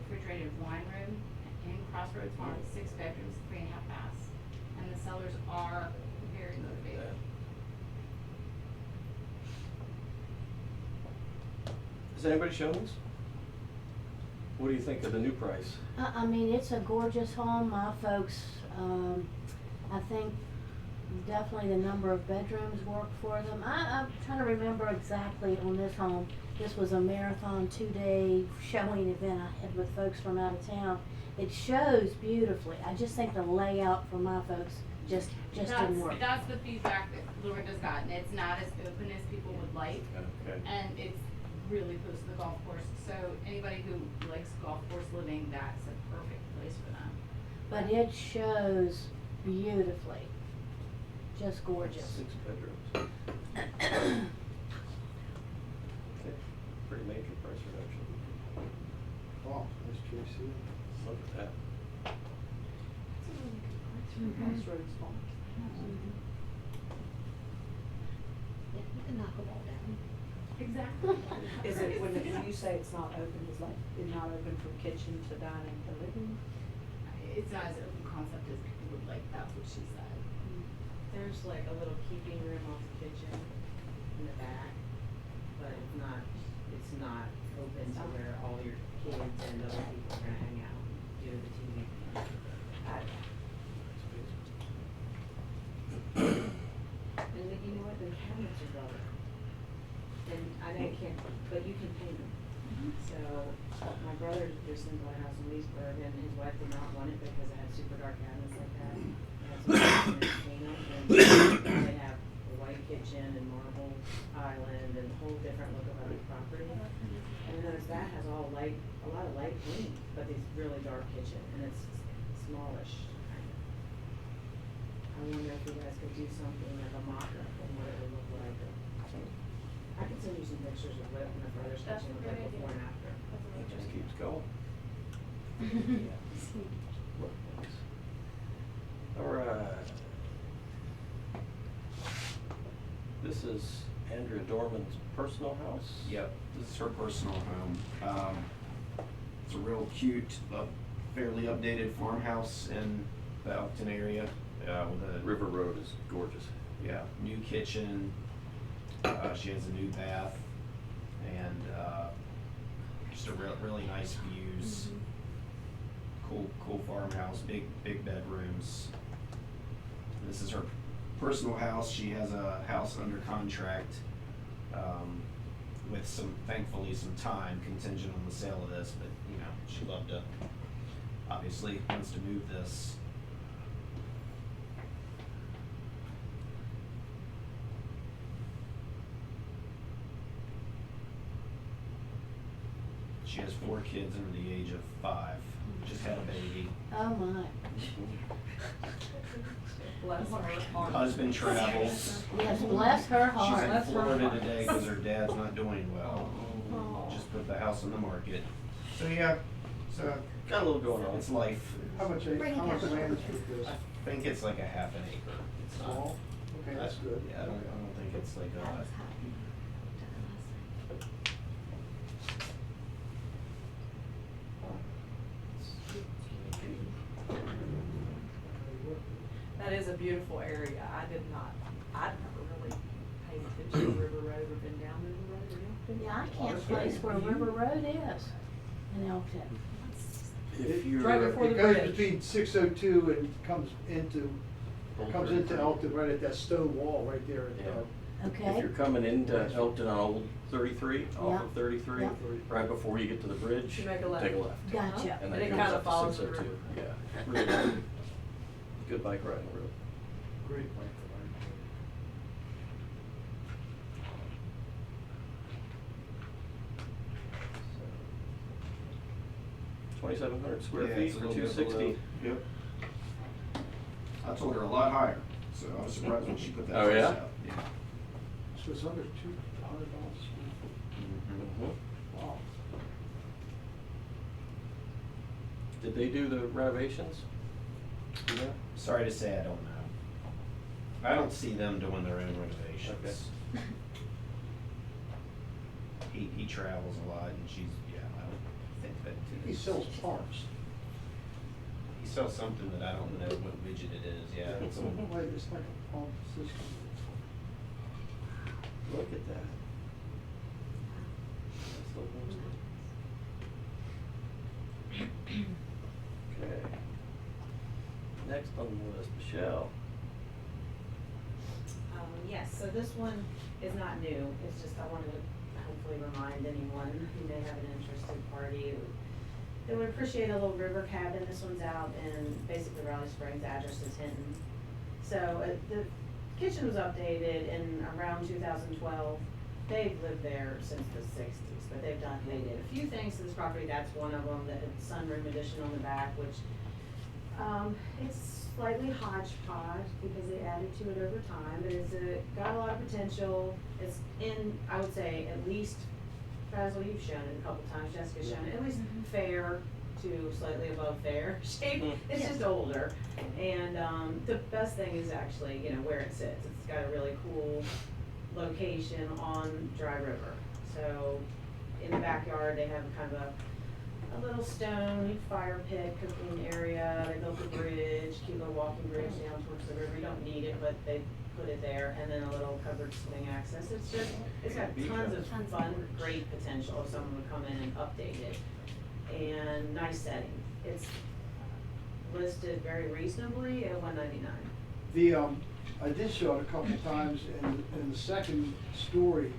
refrigerated wine room, in Crossroads Farm, 6 bedrooms, 3.5 baths, and the sellers are very motivated. Has anybody shown this? What do you think of the new price? I mean, it's a gorgeous home. My folks, I think definitely the number of bedrooms work for them. I'm trying to remember exactly on this home. This was a marathon 2-day showing event I had with folks from out of town. It shows beautifully. I just think the layout for my folks just didn't work. That's the feedback that Lorinda's gotten. It's not as open as people would like. Okay. And it's really close to the golf course, so anybody who likes golf course living, that's a perfect place for them. But it shows beautifully. Just gorgeous. 6 bedrooms. Okay. Pretty major price reduction. Oh, that's JC. Look at that. Crossroads Farm. Yeah, you can knock them all down. Exactly. Is it, when you say it's not open, is like, it's not open from kitchen to dining to living? It's not as open concept as people would like, that's what she said. There's like a little keeping room off the kitchen in the back, but it's not open to where all your kids and other people are gonna hang out and do the TV. And then, you know what, the cabinets are better. And I know you can't, but you can paint them. So, my brother recently bought a house in Leesburg, and his wife did not want it because it had super dark cabinets like that. It had some entertainment, and now they have a white kitchen and marble island and a whole different look about the property. And I noticed that has all light, a lot of light paint, but this really dark kitchen, and it's smallish, kind of. I wonder if you guys could do something like a mock-up of what it would look like. I can send you some pictures of what my brother's That's kitchen a looked like great before and idea. after. It just keeps going. Look, thanks. All right. This is Andrea Dorman's personal house? Yep, this is her personal home. It's a real cute, fairly updated farmhouse in the Elkton area, with a River Road is gorgeous. yeah, new kitchen. She has a new bath, and just a really nice views. Cool farmhouse, big bedrooms. This is her personal house. She has a house under contract, with thankfully some time contingent on the sale of this, but you know, she'd love to, obviously wants to move this. She has 4 kids under the age of 5. Just had a baby. Oh, my. Bless her heart. Husband travels. Yes, bless her She's heart. in Bless her Florida heart. today because her dad's not doing well. Oh. Just put the house on the market. So yeah, so Got a little going on. it's life. How much Bring it land down. is with this? I think it's like a half an acre. It's not. Small? Okay, that's good. Yeah, I don't think it's like I a. was happy. That is a beautiful area. I'd never really paid attention to River Road or been down River Road or anything. Yeah, I can't place where River Road is in Elkton. If you're. Right before It the goes bridge. between 602 and comes into Elkton right at that stone wall right there at, Yeah. If Okay? you're coming into Elkton on Old 33, off Yeah. of 33, Yeah. right before you get to the bridge, You make a left. take a left. Gotcha. And And then it it kinda goes up follows to the 602. river. Yeah, really good. Good bike riding road. great place for So, 2,700 square Yeah, feet it's a for little bit 260. below. Yep. I told her a lot higher, so I was surprised when she put that Oh, price yeah? out. Yeah. So it's under $200 a square foot. Mhm. Wow. Did they do the renovations? Do you know? Sorry to say, I don't know. I don't see them doing their own renovations. He travels a lot, and she's, yeah, I don't think that. He sells parts. He sells something that I don't know what widget it is, yeah. It's a- Wait, it's like a pump system. Look at that. That's the one. Okay. Next on the list, Michelle. Yes, so this one is not new, it's just I wanted to hopefully remind anyone who may have an interested party. They would appreciate a little river cabin. This one's out in basically Raleigh Springs, address is Hinton. So the kitchen was updated in around 2012. They've lived there since the 60s, but they did a few things to this property. That's one of them, the sunroom addition on the back, which it's slightly hodgepodge because they added to it over time, but it's got a lot of potential. It's in, I would say, at least, Basil, you've shown it a couple times, Jessica's shown it, at least fair to slightly above fair shape. It's just older. And the best thing is actually, you know, where it sits. It's got a really cool location on Dry River. So in the backyard, they have kind of a little stone fire pit, cooking area. They built a bridge, cute little walking bridge down towards the river. You don't need it, but they put it there, and then a little covered swing access. It's just, it's got tons of fun, great potential if someone would come in and update it. And nice setting. It's listed very reasonably at $199. I did show it a couple times, and the second story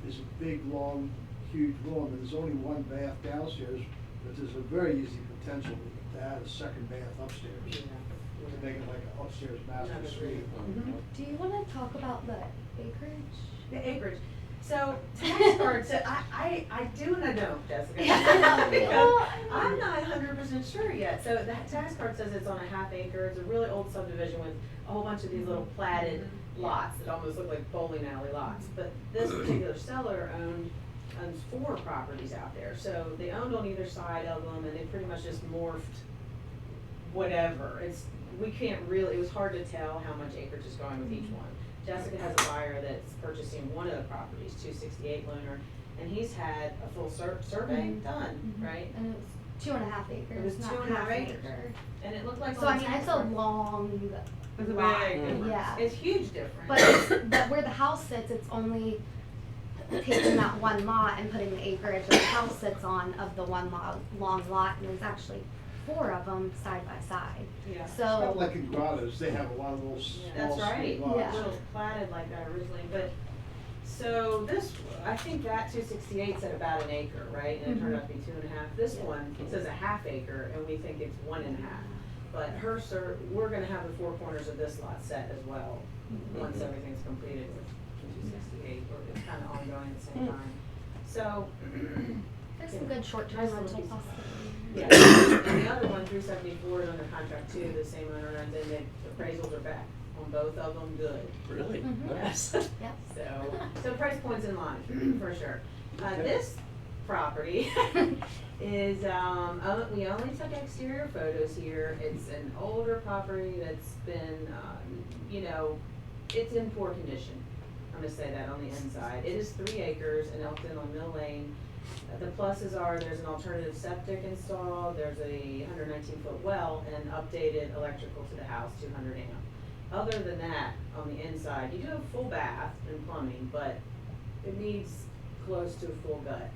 is a big, long huge room, and there's only one bath downstairs, but there's a very easy potential to add a second bath upstairs, to make it like an upstairs master Another suite. room. Do you wanna talk about the acreage? The acreage. So tax card, so I do and I don't, Jessica. Yeah. Because I'm not 100% sure yet. So that tax card says it's on a half acre. It's a really old subdivision with a whole bunch of these little platted lots that almost look like bowling alley lots. But this particular seller owns 4 properties out there. So they owned on either side of them, and they pretty much just morphed whatever. We can't really, it was hard to tell how much acreage is going with each one. Jessica has a buyer that's purchasing one of the properties, 268 Lunar, and he's had a full survey done, right? And it was 2.5 acres, It was not 2.5 half an acres. acre. And it looked like. So on I the mean, tax it's a card. long It's a lot, big difference. yeah. It's huge difference. But where the house sits, it's only taking that one lot and putting the acreage that the house sits on of the one long lot, and there's actually 4 of them side by side. Yeah. It's not So, like in Grottoes, they have a lot of little small That's right, street lots. Yeah. little platted like that originally, but, so this, I think that 268 said about an acre, right? And it turned out to be 2.5. This one says a half acre, and we think it's 1.5. But we're gonna have the 4 corners of this lot set as well, once everything's completed with 268, or it's kinda ongoing at the same time. So, there's some good short-term Nice little rental piece of possibilities. yeah, and the other one, 374, is under contract too, the same owner, and then the appraisals are back on both of them, good. Really? Mhm. Nice. Yep. So price point's in line, for sure. This property is, we only took exterior photos here. It's an older property that's been, it's in poor condition. I'm gonna say that on the inside. It is 3 acres in Elkton on Mill Lane. The pluses are there's an alternative septic installed, there's a 119-foot well, and updated electrical to the house, 200 amp. Other than that, on the inside, you do have a full bath and plumbing, but it needs close to a full gut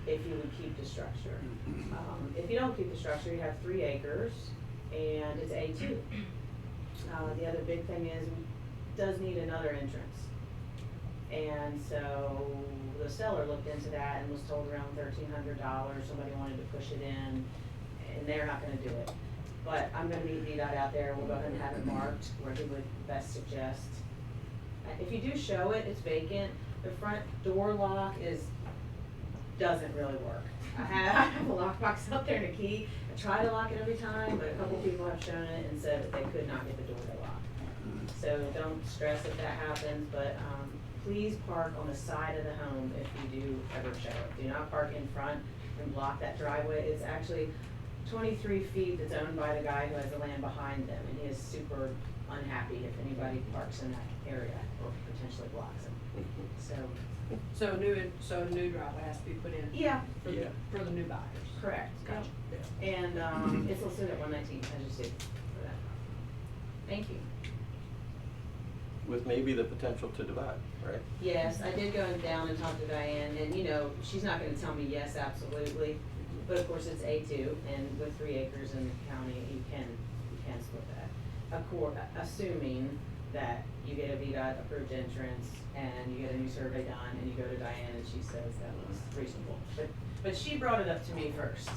if you would keep the structure. If you don't keep the structure, you have 3 acres, and it's A2. The other big thing is, it does need another entrance. And so the seller looked into that and was told around $1,300, somebody wanted to push it in, and they're not gonna do it. But I'm gonna meet VDOT out there, we'll go ahead and have it marked where he would best suggest. If you do show it, it's vacant, the front door lock doesn't really work. I have a lockbox up there and a key, I try to lock it every time, but a couple people have shown it and said that they could not get the door to lock. So don't stress if that happens, but, please park on the side of the home if you do ever show it. Do not park in front and block that driveway. It's actually 23 feet that's owned by the guy who has the land behind them, and he is super unhappy if anybody parks in that area or potentially blocks him. So, So a new driveway has to be put in yeah, for the new buyers. correct. Gotcha. And, it's listed at 119, I just did for that. Thank you. With maybe the potential to divide, right? Yes, I did go down and talk to Diane, and she's not gonna tell me yes, absolutely, but of course it's A2, and with 3 acres in the county, you can split that. Of course, assuming that you get a VDOT approved entrance, and you get a new survey done, and you go to Diane, and she says that looks reasonable. But she brought it up to me first.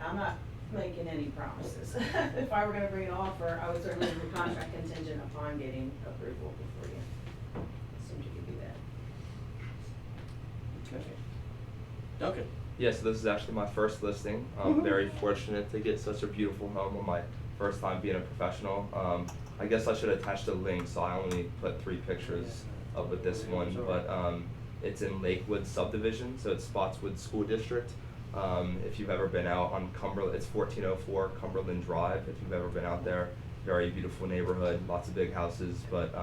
I'm not making any promises. If I were gonna bring an offer, I would certainly do contract contingent upon getting approval before you assume you could do that. Okay. Duncan? Yeah, so this is actually my first listing. I'm very fortunate to get such a beautiful home on my first time being a professional. I guess I should attach the link, so I only put 3 pictures up with this one, but it's in Lakewood subdivision, so it's Spotswood School District. If you've ever been out on Cumberland, it's 1404 Cumberland Drive, if you've ever been out there. Very beautiful neighborhood, lots of big houses, but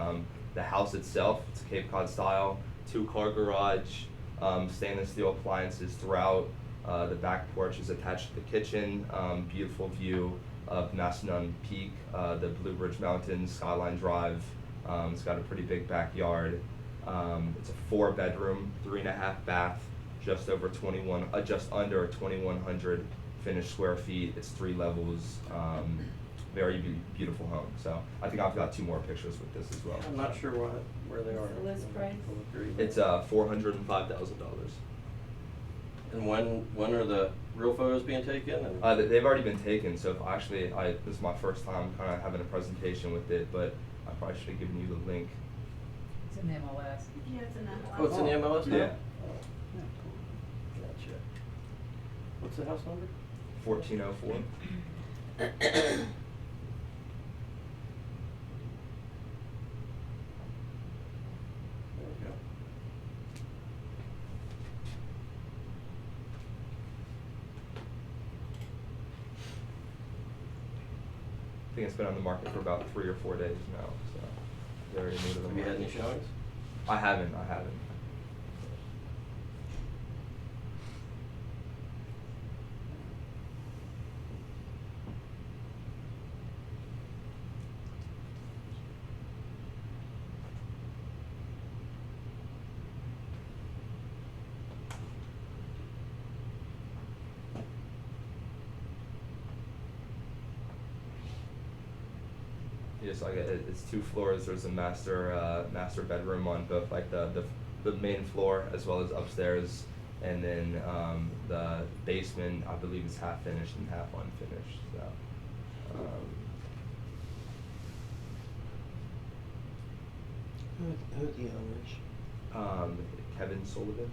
the house itself, it's Cape Cod style, 2-car garage, stainless steel appliances throughout. The back porch is attached to the kitchen, beautiful view of Macedon Peak, the Blue Ridge Mountains, Skyline Drive. It's got a pretty big backyard. It's a 4-bedroom, 3.5 bath, just under 2,100 finished square feet. It's 3 levels. very beautiful home. So I think I've got 2 more pictures with this as well. I'm not sure where they are. What's the list price? It's $405,000. And when are the real photos being taken? And They've already been taken, so this is my first time kind of having a presentation with it, but I probably should have given you the link. It's in the MLS. Yeah, it's in that Oh, it's in the MLS now? Yeah. Gotcha. What's the house number? 1404. There we go. I think it's been on the market for about 3 or 4 days now, so very new to the Have you had any market. showings? I haven't. Yes, it's 2 floors. There's a master bedroom on both, like the main floor as well as upstairs, and then the basement I believe is half finished and half unfinished. So. Who are the owners? Kevin Sullivan.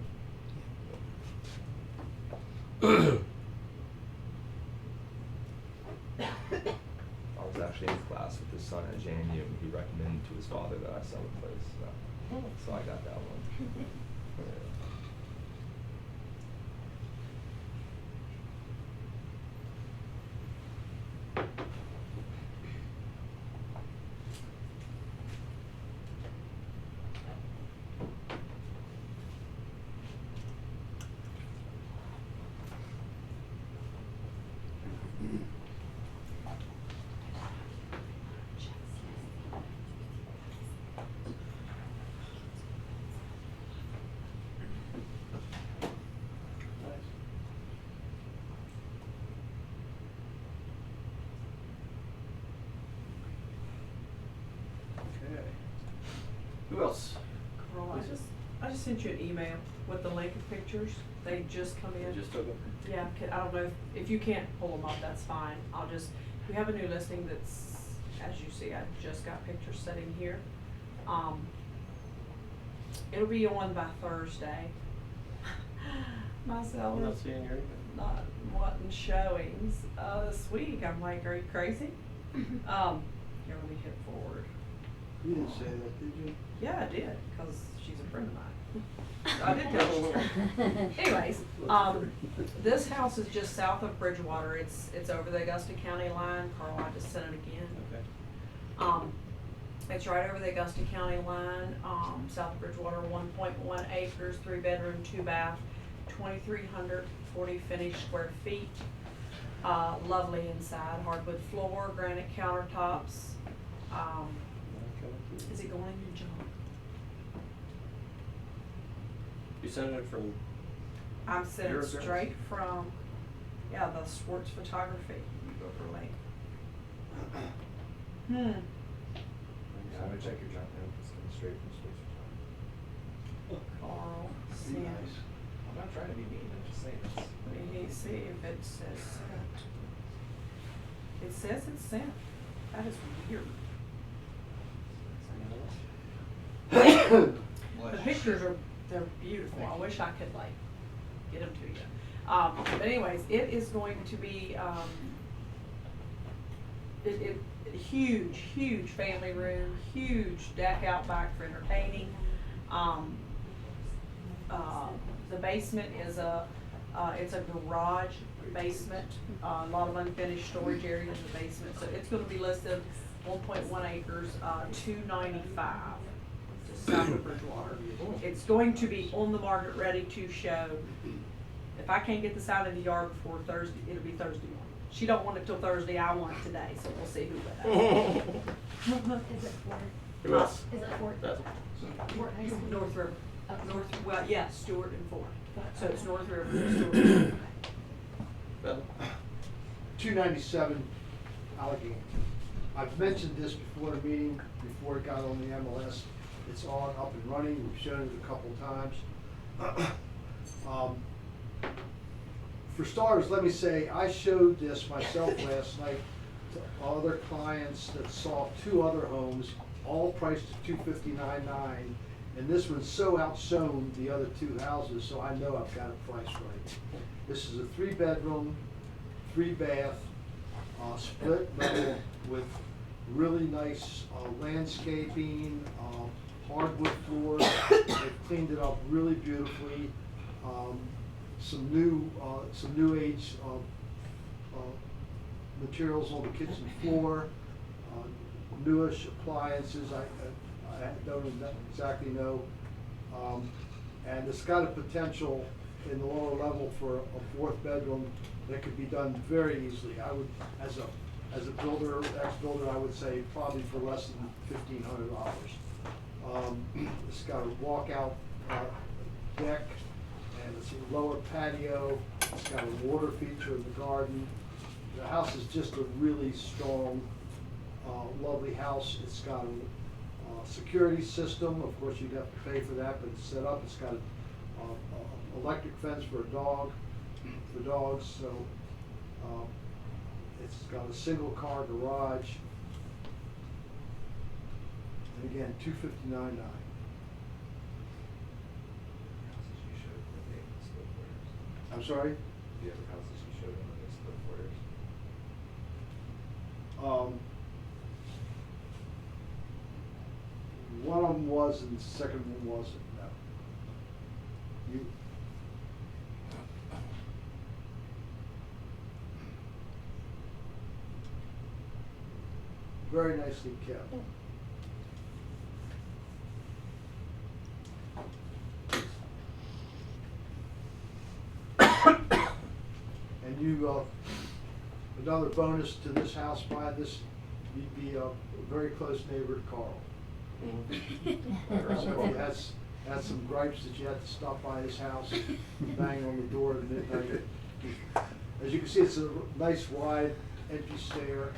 I was actually in class with his son at JMU, and he recommended to his father that I sell the place. So I got that one. Okay. Who else? Carl, Lisa? I just sent you an email with the link of pictures. They just come in. You just took them? Yeah, I don't know if you can't pull them up, that's fine. We have a new listing that's, as you see, I just got pictures sitting here. It'll be on by Thursday. My I'm seller's not seeing your email. not wanting showings this week. I'm like, are you crazy? Here, let me hit forward. You didn't say that, did you? Yeah, I did, because she's a friend of mine. I did tell her. Anyways, this house is just south of Bridgewater. It's over the Augusta County line. Carl, I just sent it again. Okay. It's right over the Augusta County line, south of Bridgewater, 1.1 acres, 3 bedroom, 2 bath, 2,340 finished square feet. Lovely inside, hardwood floor, granite countertops. Is it going in your junk? You sent it from, I'm sent Your it address? straight from, the Swartz Photography. You go for link. I'm gonna check your junk now, it's coming straight from Swiss. Carl, Be sent. nice. I'm not trying to be mean, I'm just saying it's. Let me see if it says sent. It says it's sent. That is weird. The pictures they're beautiful. I wish I could get them to you. But anyways, it is going to be, huge family room, huge deck out back for entertaining. The basement is it's a garage basement, a lot of unfinished storage area in the basement. So it's gonna be listed 1.1 acres, 295. South of Bridgewater. It's going to be on the market, ready to show. If I can't get this out in the yard before Thursday, it'll be Thursday morning. She don't want it till Thursday, I want it today, so we'll see who wins. Is it Fort? who else? Is it Fort? That's, Fort High School? North River. Okay. Stewart and Ford. So it's North River and Stewart. Beth? 297 Allegheny. I've mentioned this before the meeting, before it got on the MLS. It's on, up and running, we've shown it a couple times. For starters, let me say, I showed this myself last night to other clients that saw 2 other homes, all priced at $259,900, and this one's so outshone the other 2 houses, so I know I've got it priced right. This is a 3-bedroom, 3-bath, split level with really nice landscaping, hardwood floors. They've cleaned it up really beautifully. Some new age materials on the kitchen floor, newish appliances. I don't exactly know, and it's got a potential in the lower level for a 4th bedroom that could be done very easily. I would, as a builder, ex-builder, I would say probably for less than $1,500. It's got a walkout deck, and it's a lower patio. It's got a water feature in the garden. The house is just a really strong, lovely house. It's got a security system. Of course, you'd have to pay for that, but it's set up. It's got an electric fence for dogs. So it's got a single car garage. And again, $259,900. I'm sorry? The other houses you showed on the split footers? One of them was, and the second one wasn't. No. You. Very nicely kept. And you, another bonus to this house, by this, you'd be a very close neighbor to Carl. So had some gripes that you had to stop by his house, bang on the door at midnight. As you can see, it's a nice wide empty stair,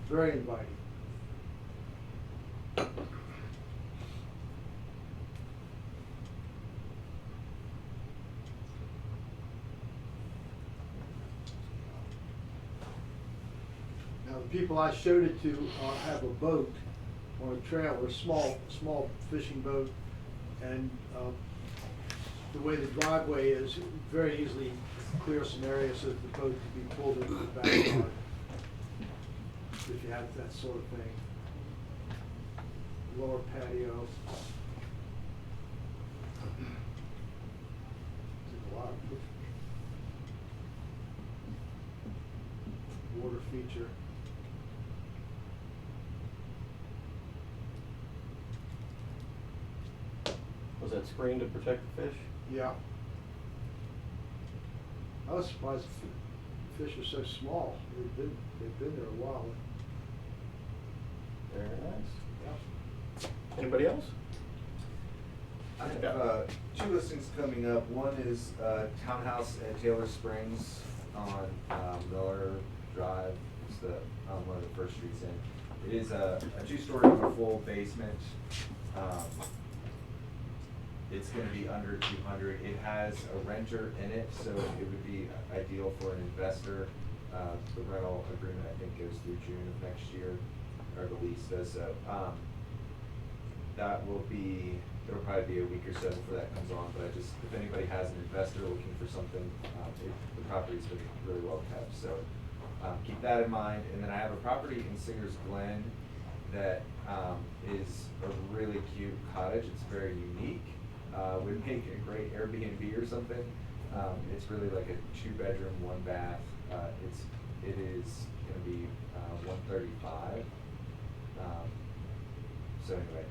very inviting. Now, the people I showed it to have a boat on a trailer, a small fishing boat, and the way the driveway is, very easily clear some areas so that the boat could be pulled into the backyard if you had that sort of thing. Lower patio. Took a lot of water feature. Was that screen to protect the fish? Yeah. I was surprised the fish are so small. They've been there a while. Very nice. Yeah. Anybody else? I have 2 listings coming up. One is townhouse at Taylor Springs on Miller Drive. It's one of the first streets in. It is a 2-story with a full basement. It's going to be under 200. It has a renter in it, so it would be ideal for an investor. The rental agreement, I think, goes through June of next year, or the lease does. So that will be, it'll probably be a week or so before that comes on. But if anybody has an investor looking for something, the property's been really well kept. So keep that in mind. And then I have a property in Singer's Glen that is a really cute cottage. It's very unique. Would make a great Airbnb or something. It's really like a 2-bedroom, 1-bath. It is going to be 135. So anyway,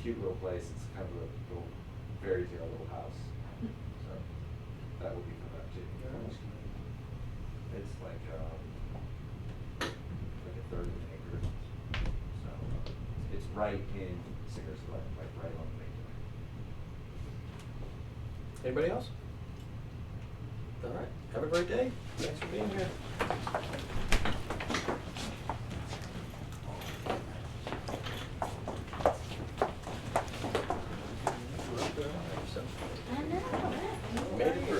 cute little place. It's kind of a little fairy tale little house. So that will be coming up too. It's like a third of an acre. So it's right in Singer's Glen, like right on the lake. Anybody else? All right. Have a great day. Thanks for being here. I know. Made it through.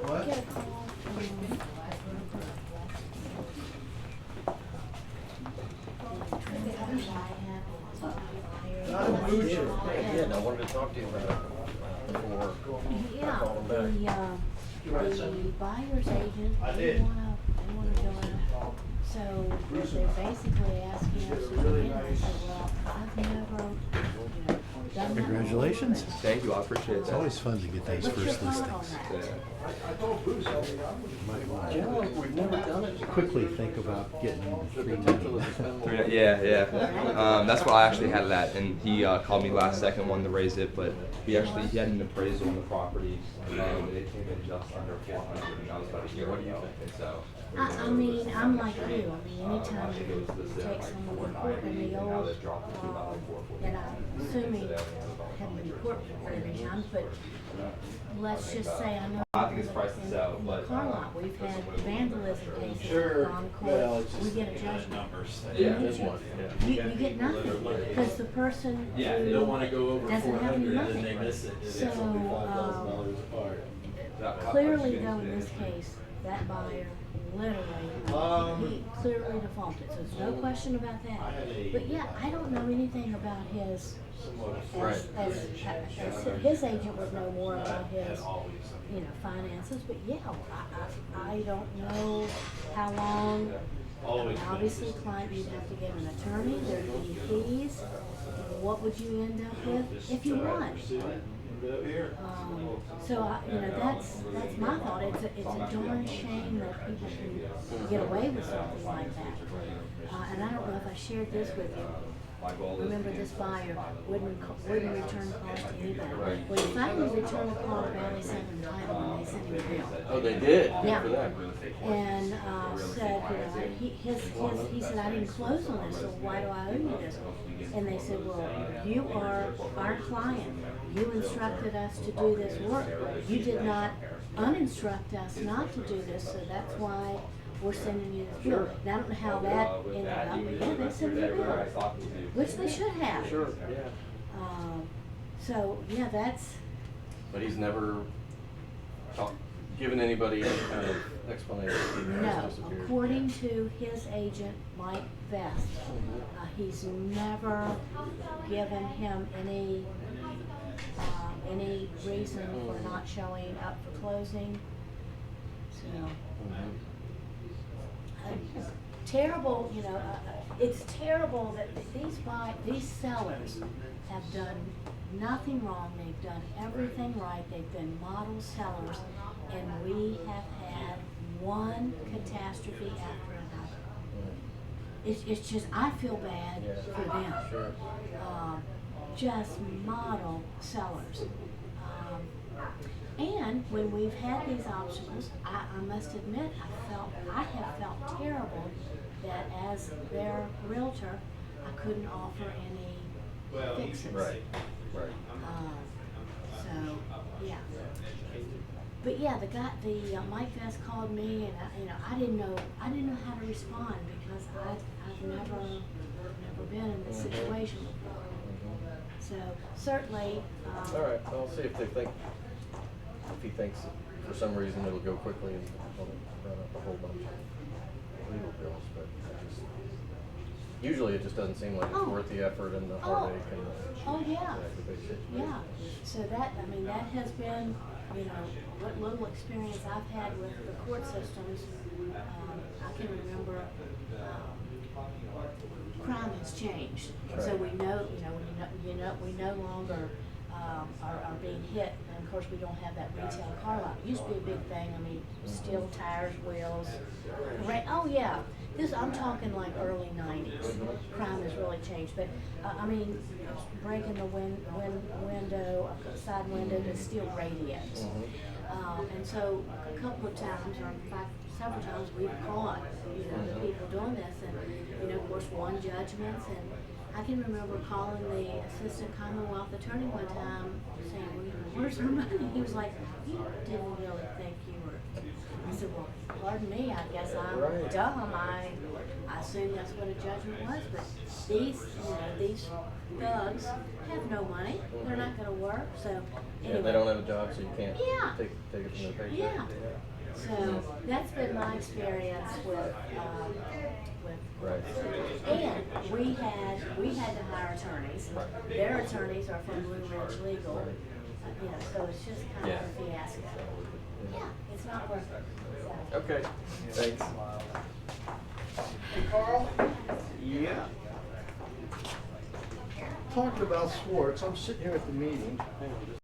What? Get a call from Yeah, no, I wanted to talk to you about it before I Yeah, called him back. the buyer's agent, I they did. wanna join. So they're basically asking us to come in, and I said, well, I've never, done that. Congratulations. Thank you, I appreciate It's that. always fun to get those What's your first thought on listings. that? I told Bruce, I mean, I'm You know, we've never done it. Quickly think about getting The 3 potential is million. to spend more. Yeah. That's why I actually had that, and he called me last second, wanted to raise it, but he had an appraisal on the property, and it came in just under 400, and that was about a year ago, and so. I mean, I'm like you, I mean, anytime you take someone to court in the old, and I'm assuming haven't been to court for very many times, but let's just say, I know I think it's priced to sell, in the but, car lot, we've had vandalism cases Sure. gone to Well, court, it's we just get a judgment. numbers. Yeah, You This get- one, yeah. You get nothing, because the person Yeah, who they don't wanna go over doesn't have any 400 money. and they miss it, and it's So, only $5,000 apart. clearly though, in this case, that buyer literally, he clearly defaulted, so there's no question about that. But yeah, I don't know anything about his, as his agent would know more about his, finances, but yeah, I don't know how long. Obviously, client, you'd have to get an attorney, there'd be fees. What would you end up with if you won? That's my thought. It's a darn shame that people can get away with something like that. And I don't know if I shared this with you. Remember, this buyer wouldn't return calls to anybody. When he finally returned a call to Valley Southern Title, and they sent him a bill. Oh, they did? Yeah. For that. And said, he said, I didn't close on this, so why do I owe you this? And they said, well, you are our client. You instructed us to do this work. You did not uninstruct us not to do this, so that's why we're sending you this bill. Now, I don't know how that ended up, but yeah, they sent me a bill, which they should have. Sure, yeah. So, yeah, that's, But he's never given anybody any kind of explanation. He no, just disappeared. according to his agent, Mike Vest, he's never given him any reason for not showing up for closing. So, terrible, it's terrible that these sellers have done nothing wrong. They've done everything right. They've been model sellers, and we have had one catastrophe after another. It's just, I feel bad for them. Sure. Just model sellers. And when we've had these obstacles, I must admit, I have felt terrible that as their realtor, I couldn't offer any fixes. Right, right. So, yeah. But yeah, Mike Vest called me, and I didn't know how to respond because I've never been in this situation before. So certainly. All right, I'll see if he thinks for some reason it'll go quickly and he'll run up a whole bunch of legal bills, but usually it just doesn't seem like it's worth the effort and the heartache and the aggravation. Yeah, so that has been, what little experience I've had with the court systems. I can remember, crime has changed. So we know, we no longer, are being hit. And of course, we don't have that retail car lot. It used to be a big thing. Steel tires, wheels, oh yeah. I'm talking like early 90s. Crime has really changed, but breaking the window, side window to steel radios. And so a couple of times, or in fact several times, we've caught the people doing this, and of course won judgments. And I can remember calling the assistant Commonwealth attorney one time saying, well, where's her money? He was like, you didn't really think you were. I said, well, pardon me, I guess I'm Right. dumb. I assumed that's what a judgment was, but these, these thugs have no money. They're not gonna work, so Yeah, anyway. they don't have a job, so you can't Yeah. take it from their paycheck. Yeah. So that's been my experience with Right. and we had to hire attorneys. Their attorneys are from Blue Ridge Legal, so it's just kind Yeah. of a fiasco. Yeah, it's not worth it. So. Okay, thanks. Hey, Carl, Yeah. talking about sports, I'm sitting here at the meeting. Hang on just